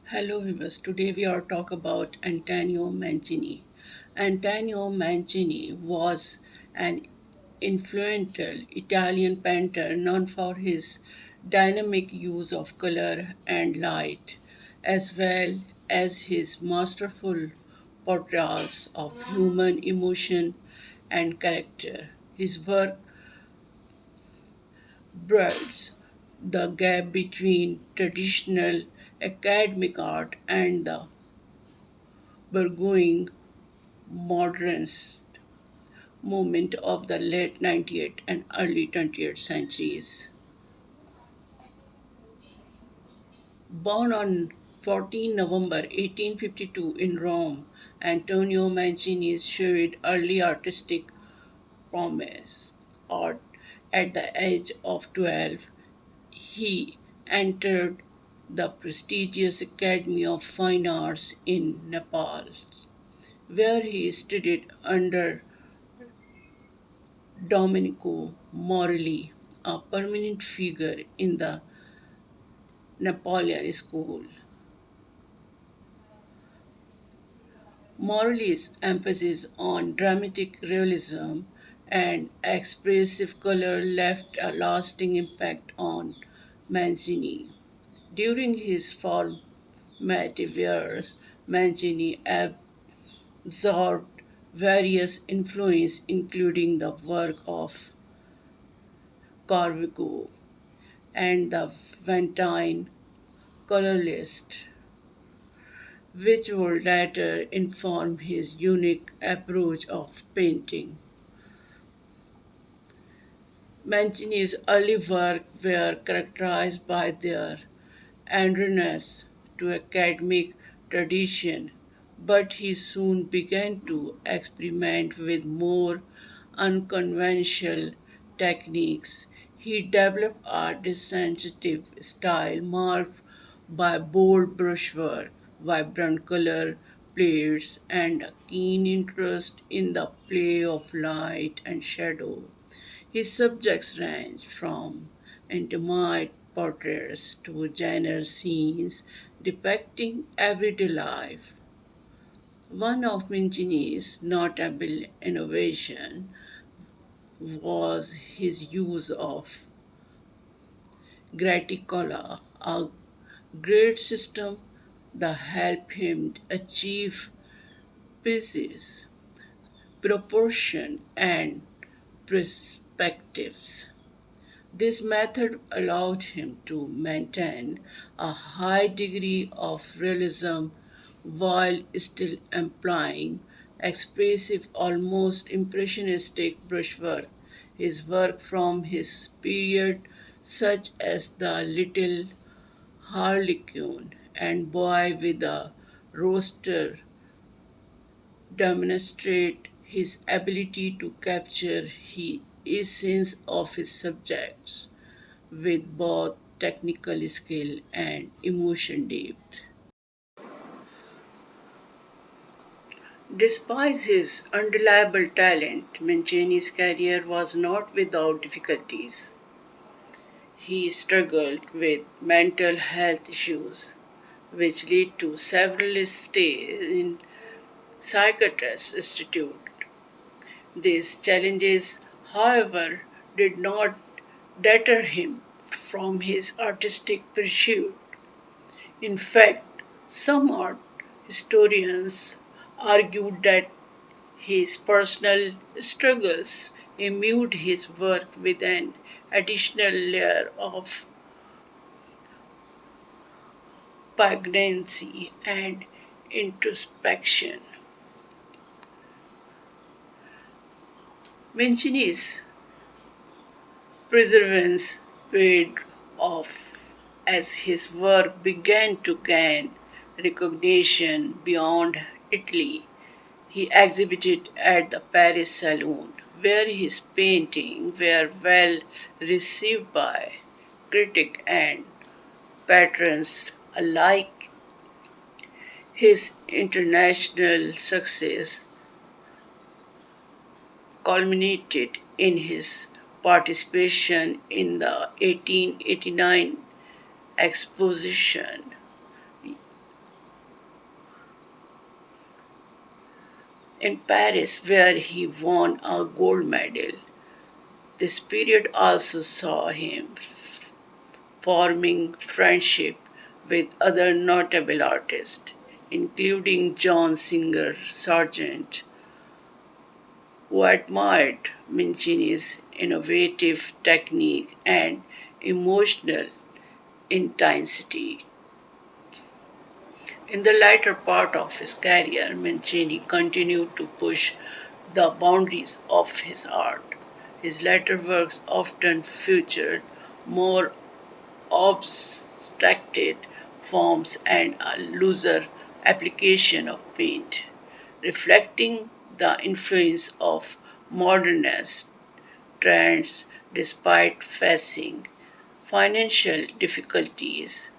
Hello viewers, today we are talk about Antonio Mancini. Antonio Mancini was an influential Italian painter known for his dynamic use of color and light, as well as his masterful portrayals of human emotion and character. His work blurs the gap between traditional academic art and the burgeoning modernist movement of the late 19th and early 20th centuries. Born on 14 November 1852 in Rome, Antonio Mancini showed early artistic promise. Art at the age of 12, he entered the prestigious Academy of Fine Arts in Nepal, where he studied under Domenico Morelli, a permanent figure in the Napoleon school. Morelli's emphasis on dramatic realism and expressive color left a lasting impact on Mancini. During his formative years, Mancini absorbed various influences, including the work of Caravaggio and the Ventine colorist, which would later inform his unique approach of painting. Mancini's early work were characterized by their adherence to academic tradition, but he soon began to experiment with more unconventional techniques. He developed a distinctive style marked by bold brushwork, vibrant color plates, and a keen interest in the play of light and shadow. His subjects range from intimate portraits to genre scenes depicting everyday life. One of Mincini's notable innovation was his use of Graticola, a grade system that helped him achieve pieces, proportion, and perspectives. This method allowed him to maintain a high degree of realism while still employing expressive, almost impressionistic brushwork. His work from his period, such as The Little Harlequin and Boy with a Rooster, demonstrate his ability to capture the essence of his subjects with both technical skill and emotion depth. Despite his undeniable talent, Mancini's career was not without difficulties. He struggled with mental health issues, which led to several stays in psychiatrist institute. These challenges, however, did not deter him from his artistic pursuit. In fact, some art historians argued that his personal struggles imbued his work with an additional layer of poignancy and introspection. Mancini's perseverance paid off as his work began to gain recognition beyond Italy. He exhibited at the Paris Salon, where his paintings were well received by critics and patrons alike. His international success culminated in his participation in the 1889 exposition in Paris, where he won a gold medal. This period also saw him forming friendship with other notable artists, including John Singer Sargent, who admired Mincini's innovative technique and emotional intensity. In the latter part of his career, Mancini continued to push the boundaries of his art. His later works often featured more abstracted forms and a looser application of paint, reflecting the influence of modernist trends despite facing financial difficulties.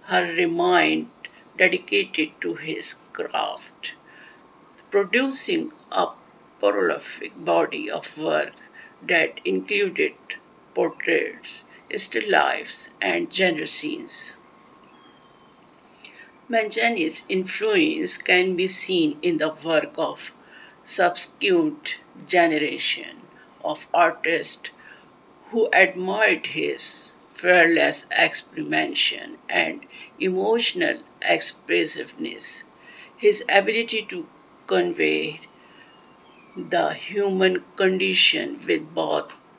Her remained dedicated to his craft, producing a prolific body of work that included portraits, still lifes, and genre scenes. Manzani's influence can be seen in the work of subsequent generation of artists who admired his fearless experimentation and emotional expressiveness. His ability to convey the human condition with both